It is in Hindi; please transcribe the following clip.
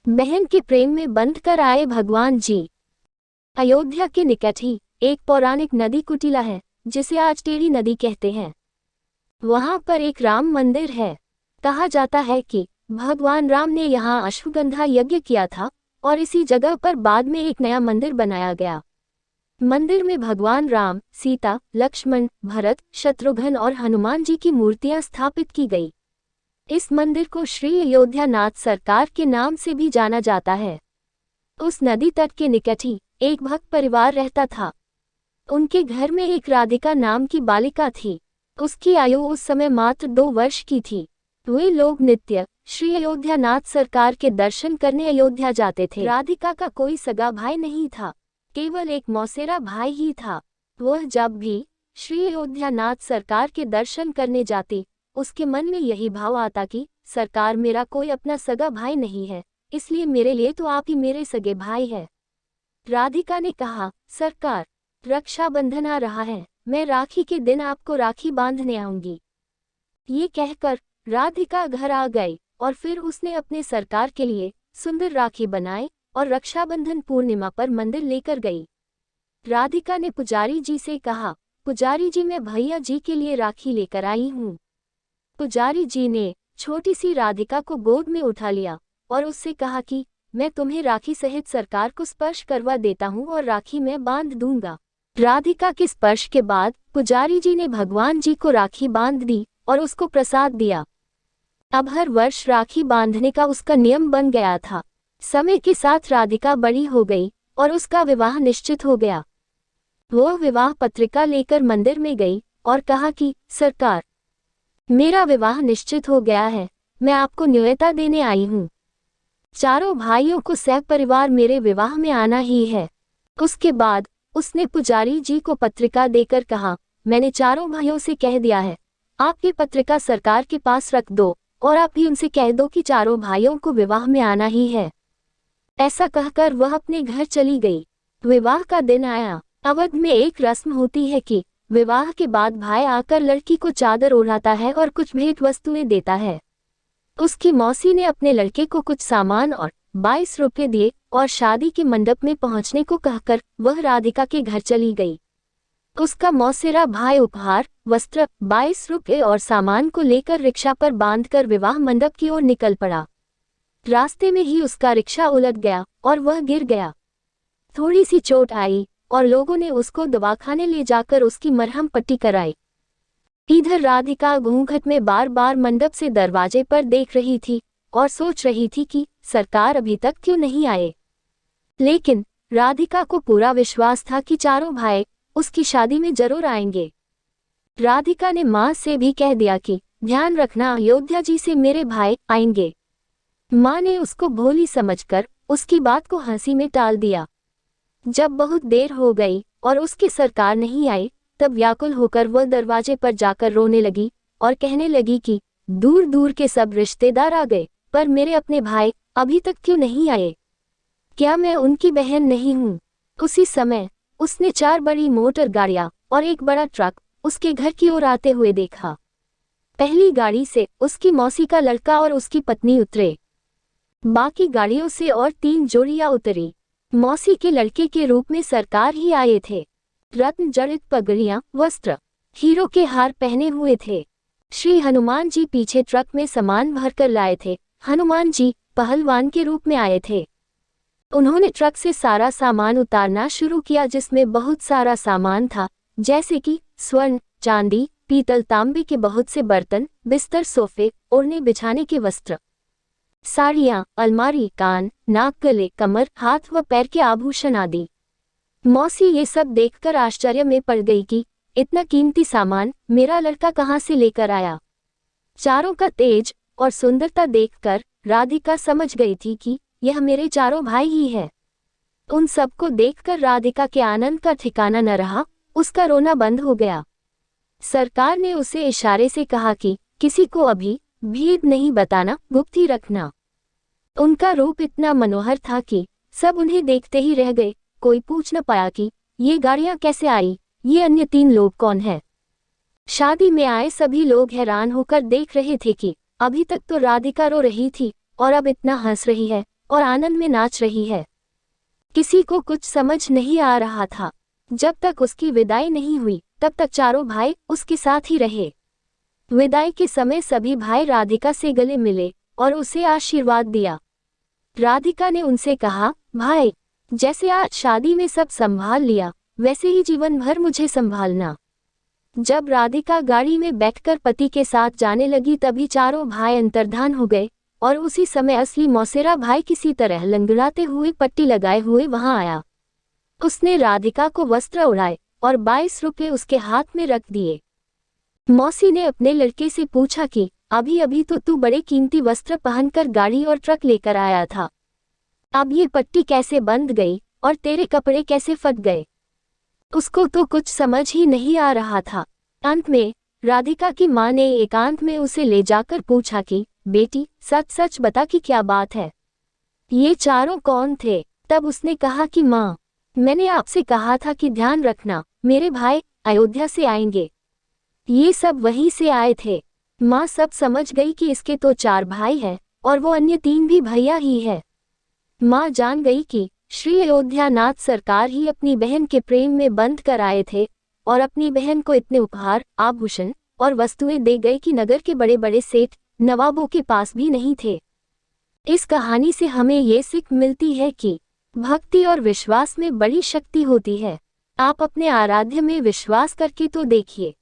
बहन के प्रेम में बंध कर आए भगवान जी। अयोध्या के निकट ही एक पौराणिक नदी कुटिला है जिसे आज टेढ़ी नदी कहते हैं। वहां पर एक राम मंदिर है। कहा जाता है कि भगवान राम ने यहाँ अश्वगंधा यज्ञ किया था और इसी जगह पर बाद में एक नया मंदिर बनाया गया। मंदिर में भगवान राम, सीता, लक्ष्मण, भरत, शत्रुघ्न और हनुमान जी की मूर्तियां स्थापित की गई। इस मंदिर को श्री अयोध्यानाथ सरकार के नाम से भी जाना जाता है। उस नदी तट के निकट ही एक भक्त परिवार रहता था। उनके घर में एक राधिका नाम की बालिका थी। उसकी आयु उस समय मात्र 2 वर्ष की थी। वे लोग नित्य श्री अयोध्यानाथ सरकार के दर्शन करने अयोध्या जाते थे। राधिका का कोई सगा भाई नहीं था, केवल एक मौसेरा भाई ही था। वह जब भी श्री अयोध्यानाथ सरकार के दर्शन करने जाती, उसके मन में यही भाव आता कि सरकार, मेरा कोई अपना सगा भाई नहीं है, इसलिए मेरे लिए तो आप ही मेरे सगे भाई है। राधिका ने कहा, सरकार, रक्षाबंधन आ रहा है, मैं राखी के दिन आपको राखी बांधने आऊंगी। ये कहकर राधिका घर आ गई और फिर उसने अपने सरकार के लिए सुंदर राखी बनाई और रक्षाबंधन पूर्णिमा पर मंदिर लेकर गई। राधिका ने पुजारी जी से कहा, पुजारी जी, मैं भैया जी के लिए राखी लेकर आई हूँ। पुजारी जी ने छोटी सी राधिका को गोद में उठा लिया और उससे कहा कि मैं तुम्हें राखी सहित सरकार को स्पर्श करवा देता हूँ और राखी मैं बांध दूंगा। राधिका के स्पर्श के बाद पुजारी जी ने भगवान जी को राखी बांध दी और उसको प्रसाद दिया। अब हर वर्ष राखी बांधने का उसका नियम बन गया था। समय के साथ राधिका बड़ी हो गई और उसका विवाह निश्चित हो गया। वह विवाह पत्रिका लेकर मंदिर में गई और कहा कि सरकार, मेरा विवाह निश्चित हो गया है, मैं आपको न्योता देने आई हूँ। चारों भाइयों को सपरिवार मेरे विवाह में आना ही है। उसके बाद उसने पुजारी जी को पत्रिका देकर कहा, मैंने चारों भाइयों से कह दिया है, आप ये पत्रिका सरकार के पास रख दो और आप भी उनसे कह दो कि चारों भाइयों को विवाह में आना ही है। ऐसा कहकर वह अपने घर चली गई। विवाह का दिन आया। अवध में एक रस्म होती है कि विवाह के बाद भाई आकर लड़की को चादर ओढ़ाता है और कुछ भेंट वस्तुएं देता है। उसकी मौसी ने अपने लड़के को कुछ सामान और 22 रुपये दिए और शादी के मंडप में पहुंचने को कहकर वह राधिका के घर चली गई। उसका मौसेरा भाई उपहार, वस्त्र, 22 रुपये और सामान को लेकर रिक्शा पर बांधकर विवाह मंडप की ओर निकल पड़ा। रास्ते में ही उसका रिक्शा उलट गया और वह गिर गया। थोड़ी सी चोट आई और लोगों ने उसको दवाखाने ले जाकर उसकी मरहम पट्टी कराई। इधर राधिका घूंघट में बार बार मंडप से दरवाजे पर देख रही थी और सोच रही थी कि सरकार अभी तक क्यों नहीं आए। लेकिन राधिका को पूरा विश्वास था कि चारों भाई उसकी शादी में जरूर आएंगे। राधिका ने माँ से भी कह दिया कि ध्यान रखना, अयोध्या जी से मेरे भाई आएंगे। माँ ने उसको भोली समझकर उसकी बात को हंसी में टाल दिया। जब बहुत देर हो गई और उसकी सरकार नहीं आई, तब व्याकुल होकर वह दरवाजे पर जाकर रोने लगी और कहने लगी कि दूर दूर के सब रिश्तेदार आ गए, पर मेरे अपने भाई अभी तक क्यों नहीं आए? क्या मैं उनकी बहन नहीं हूँ? उसी समय उसने 4 बड़ी मोटर गाड़ियां और एक बड़ा ट्रक उसके घर की ओर आते हुए देखा। पहली गाड़ी से उसकी मौसी का लड़का और उसकी पत्नी उतरे। बाकी गाड़ियों से और 3 जोड़ियां उतरी। मौसी के लड़के के रूप में सरकार ही आए थे। रत्न जड़ित पगड़ियां, वस्त्र, हीरो के हार पहने हुए थे। श्री हनुमान जी पीछे ट्रक में सामान भरकर लाए थे। हनुमान जी पहलवान के रूप में आए थे। उन्होंने ट्रक से सारा सामान उतारना शुरू किया, जिसमें बहुत सारा सामान था, जैसे कि स्वर्ण, चांदी, पीतल, तांबे के बहुत से बर्तन, बिस्तर, सोफे, ओढ़ने बिछाने के वस्त्र, साड़ियाँ, अलमारी, कान, नाक, गले, कमर, हाथ व पैर के आभूषण आदि। मौसी ये सब देखकर आश्चर्य में पड़ गई कि इतना कीमती सामान मेरा लड़का कहाँ से लेकर आया। चारों का तेज और सुंदरता देखकर राधिका समझ गई थी कि यह मेरे चारों भाई ही है। उन सबको देखकर राधिका के आनंद का ठिकाना न रहा, उसका रोना बंद हो गया। सरकार ने उसे इशारे से कहा कि किसी को अभी भेद नहीं बताना, गुप्त ही रखना। उनका रूप इतना मनोहर था कि सब उन्हें देखते ही रह गए। कोई पूछ न पाया कि ये गाड़ियां कैसे आई, ये अन्य 3 लोग कौन है। शादी में आए सभी लोग हैरान होकर देख रहे थे कि अभी तक तो राधिका रो रही थी और अब इतना हंस रही है और आनंद में नाच रही है। किसी को कुछ समझ नहीं आ रहा था। जब तक उसकी विदाई नहीं हुई तब तक चारों भाई उसके साथ ही रहे। विदाई के समय सभी भाई राधिका से गले मिले और उसे आशीर्वाद दिया। राधिका ने उनसे कहा, भाई, जैसे आज शादी में सब संभाल लिया वैसे ही जीवन भर मुझे संभालना। जब राधिका गाड़ी में बैठकर पति के साथ जाने लगी तभी चारों भाई अंतर्धान हो गए और उसी समय असली मौसेरा भाई किसी तरह लंगड़ाते हुए पट्टी लगाए हुए वहां आया। उसने राधिका को वस्त्र उड़ाए और 22 रुपये उसके हाथ में रख दिए। मौसी ने अपने लड़के से पूछा कि अभी अभी तो तू बड़े कीमती वस्त्र पहनकर गाड़ी और ट्रक लेकर आया था, अब ये पट्टी कैसे बंध गई और तेरे कपड़े कैसे फट गए? उसको तो कुछ समझ ही नहीं आ रहा था। अंत में राधिका की माँ ने एकांत में उसे ले जाकर पूछा कि बेटी, सच सच बता कि क्या बात है, ये चारों कौन थे? तब उसने कहा कि माँ, मैंने आपसे कहा था कि ध्यान रखना, मेरे भाई अयोध्या से आएंगे, ये सब वहीं से आए थे। माँ सब समझ गई कि इसके तो 4 भाई हैं और वो अन्य 3 भी भैया ही है। माँ जान गई कि श्री अयोध्यानाथ सरकार ही अपनी बहन के प्रेम में बंध कर आए थे और अपनी बहन को इतने उपहार, आभूषण और वस्तुएं दे गए कि नगर के बड़े बड़े सेठ नवाबों के पास भी नहीं थे। इस कहानी से हमें ये सीख मिलती है कि भक्ति और विश्वास में बड़ी शक्ति होती है। आप अपने आराध्य में विश्वास करके तो देखिए।